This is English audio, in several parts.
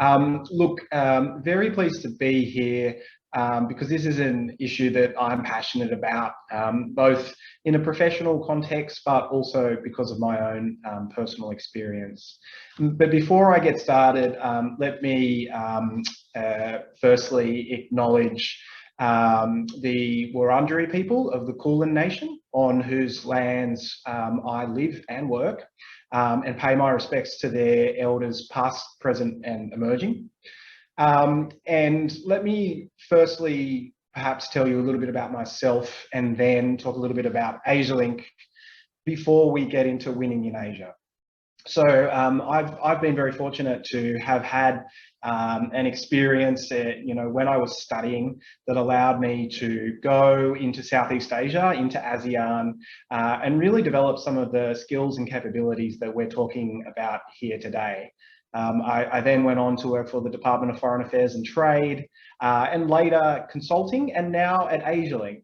Very pleased to be here because this is an issue that I'm passionate about, both in a professional context, but also because of my own personal experience. But before I get started, let me firstly acknowledge the Wurundjeri people of the Kulin Nation, on whose lands I live and work, and pay my respects to their elders past, present and emerging. And let me firstly perhaps tell you a little bit about myself and then talk a little bit about Asialink before we get into winning in Asia. So I've been very fortunate to have had an experience, when I was studying, that allowed me to go into Southeast Asia, into ASEAN, and really develop some of the skills and capabilities that we're talking about here today. I then went on to work for the Department of Foreign Affairs and Trade, and later consulting, and now at Asialink.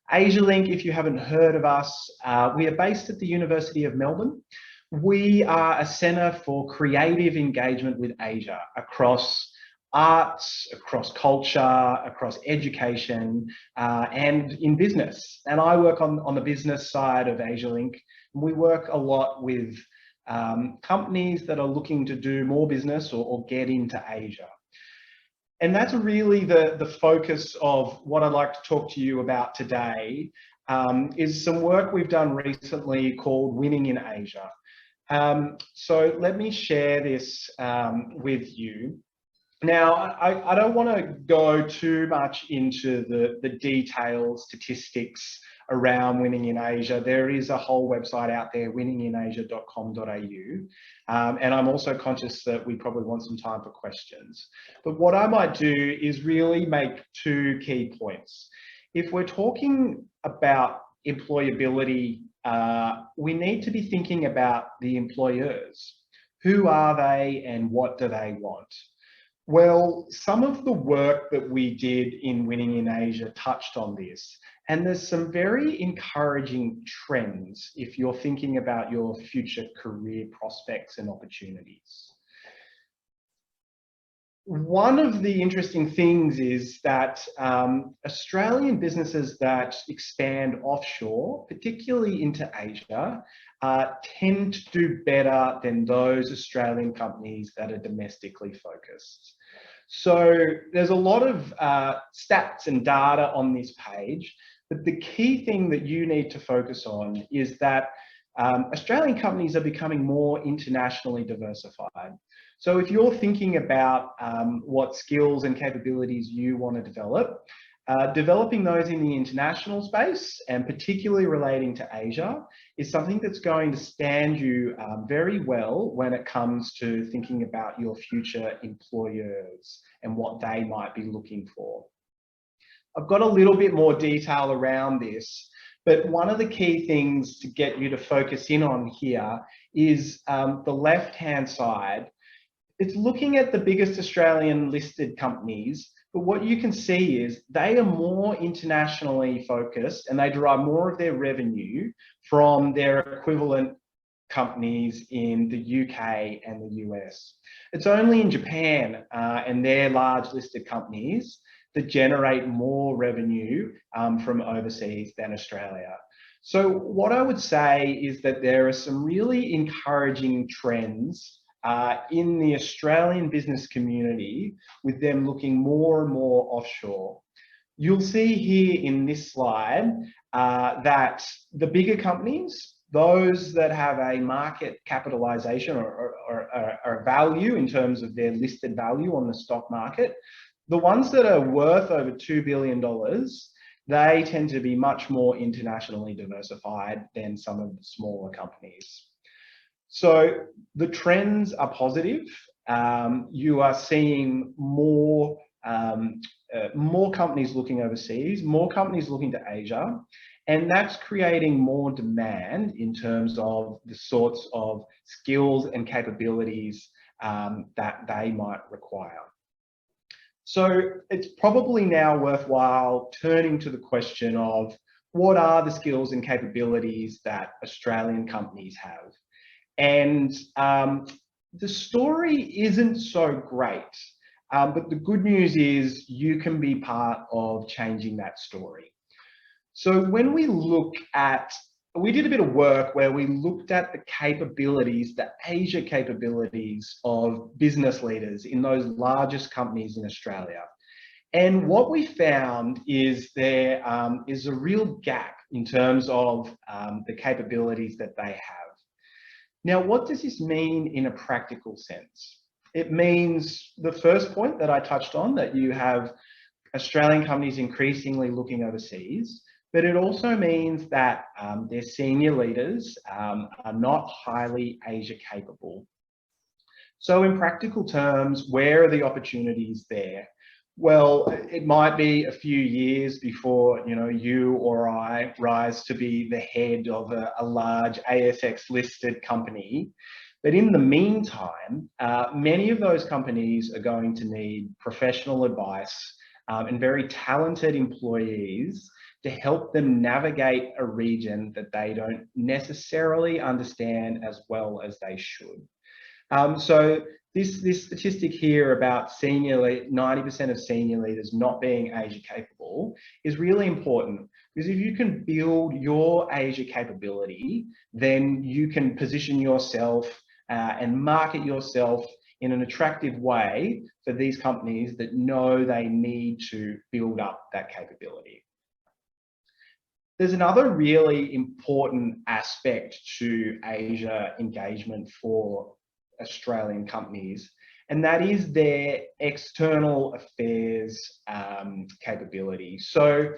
Asialink, if you haven't heard of us, we are based at the University of Melbourne. We are a centre for creative engagement with Asia across arts, across culture, across education, and in business. And I work on the business side of Asialink. We work a lot with companies that are looking to do more business or get into Asia. And that's really the focus of what I'd like to talk to you about today, is some work we've done recently called Winning in Asia. So let me share this with you. Now, I don't want to go too much into the detailed statistics around winning in Asia. There is a whole website out there, winninginasia.com.au. And I'm also conscious that we probably want some time for questions. But what I might do is really make two key points. If we're talking about employability, we need to be thinking about the employers. Who are they and what do they want? Well, some of the work that we did in Winning in Asia touched on this, and there's some very encouraging trends if you're thinking about your future career prospects and opportunities. One of the interesting things is that Australian businesses that expand offshore, particularly into Asia, tend to do better than those Australian companies that are domestically focused. So there's a lot of stats and data on this page, but the key thing that you need to focus on is that Australian companies are becoming more internationally diversified. So if you're thinking about what skills and capabilities you want to develop, developing those in the international space, and particularly relating to Asia, is something that's going to stand you very well when it comes to thinking about your future employers and what they might be looking for. I've got a little bit more detail around this, but one of the key things to get you to focus in on here is the left-hand side. It's looking at the biggest Australian listed companies, but what you can see is they are more internationally focused and they derive more of their revenue from their equivalent companies in the UK and the US. It's only in Japan and their large listed companies that generate more revenue from overseas than Australia. So what I would say is that there are some really encouraging trends in the Australian business community, with them looking more and more offshore. You'll see here in this slide that the bigger companies, those that have a market capitalization or value in terms of their listed value on the stock market, the ones that are worth over $2 billion, they tend to be much more internationally diversified than some of the smaller companies. So the trends are positive. You are seeing more companies looking overseas, more companies looking to Asia, and that's creating more demand in terms of the sorts of skills and capabilities that they might require. So it's probably now worthwhile turning to the question of what are the skills and capabilities that Australian companies have? And the story isn't so great, but the good news is you can be part of changing that story. So when we did a bit of work where we looked at the capabilities, the Asia capabilities of business leaders in those largest companies in Australia. And what we found is there is a real gap in terms of the capabilities that they have. Now, what does this mean in a practical sense? It means the first point that I touched on, that you have Australian companies increasingly looking overseas, but it also means that their senior leaders are not highly Asia capable. So in practical terms, where are the opportunities there? Well, it might be a few years before you or I rise to be the head of a large ASX listed company. But in the meantime, many of those companies are going to need professional advice and very talented employees to help them navigate a region that they don't necessarily understand as well as they should. So this statistic here about 90% of senior leaders not being Asia capable is really important, because if you can build your Asia capability, then you can position yourself and market yourself in an attractive way for these companies that know they need to build up that capability. There's another really important aspect to Asia engagement for Australian companies, and that is their external affairs capability. So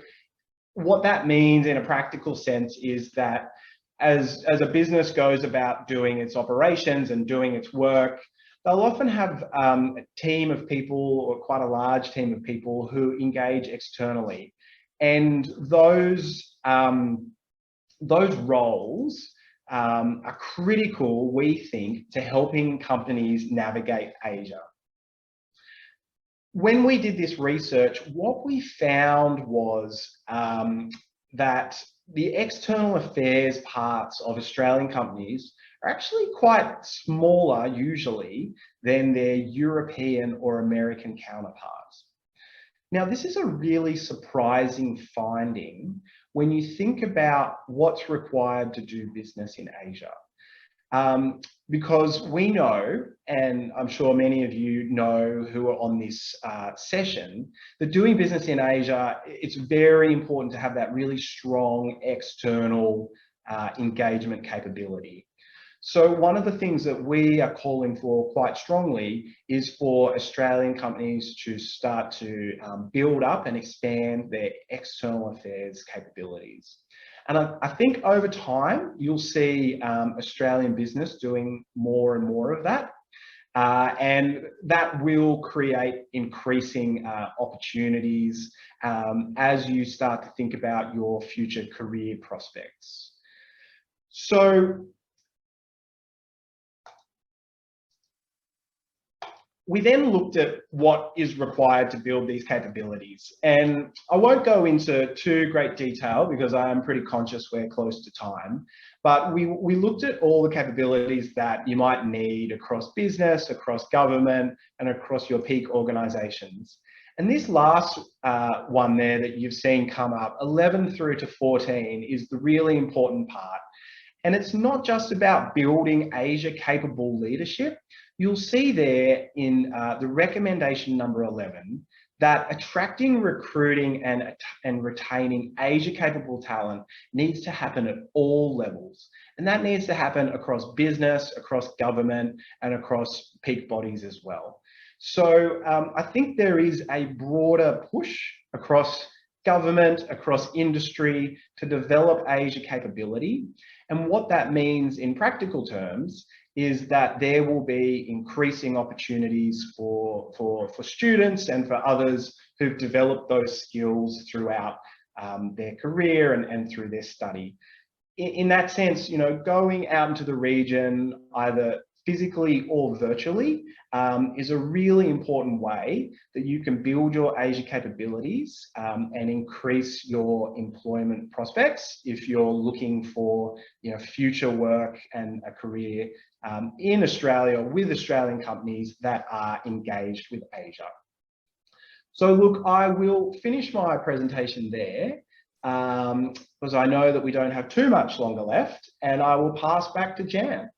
what that means in a practical sense is that as a business goes about doing its operations and doing its work, they'll often have a team of people, or quite a large team of people, who engage externally. And those roles are critical, we think, to helping companies navigate Asia. When we did this research, what we found was that the external affairs parts of Australian companies are actually quite smaller, usually, than their European or American counterparts. Now, this is a really surprising finding when you think about what's required to do business in Asia. Because we know, and I'm sure many of you know who are on this session, that doing business in Asia, it's very important to have that really strong external engagement capability. So one of the things that we are calling for quite strongly is for Australian companies to start to build up and expand their external affairs capabilities. And I think over time, you'll see Australian business doing more and more of that. And that will create increasing opportunities as you start to think about your future career prospects. So we then looked at what is required to build these capabilities. And I won't go into too great detail because I am pretty conscious we're close to time. But we looked at all the capabilities that you might need across business, across government, and across your peak organizations. And this last one there that you've seen come up, 11 through to 14, is the really important part. And it's not just about building Asia capable leadership. You'll see there in the recommendation number 11 that attracting, recruiting, and retaining Asia capable talent needs to happen at all levels. And that needs to happen across business, across government, and across peak bodies as well. So I think there is a broader push across government, across industry to develop Asia capability. And what that means in practical terms is that there will be increasing opportunities for students and for others who've developed those skills throughout their career and through their study. In that sense, going out into the region, either physically or virtually, is a really important way that you can build your Asia capabilities and increase your employment prospects if you're looking for future work and a career in Australia with Australian companies that are engaged with Asia. So look, I will finish my presentation there because I know that we don't have too much longer left, and I will pass back to Jan.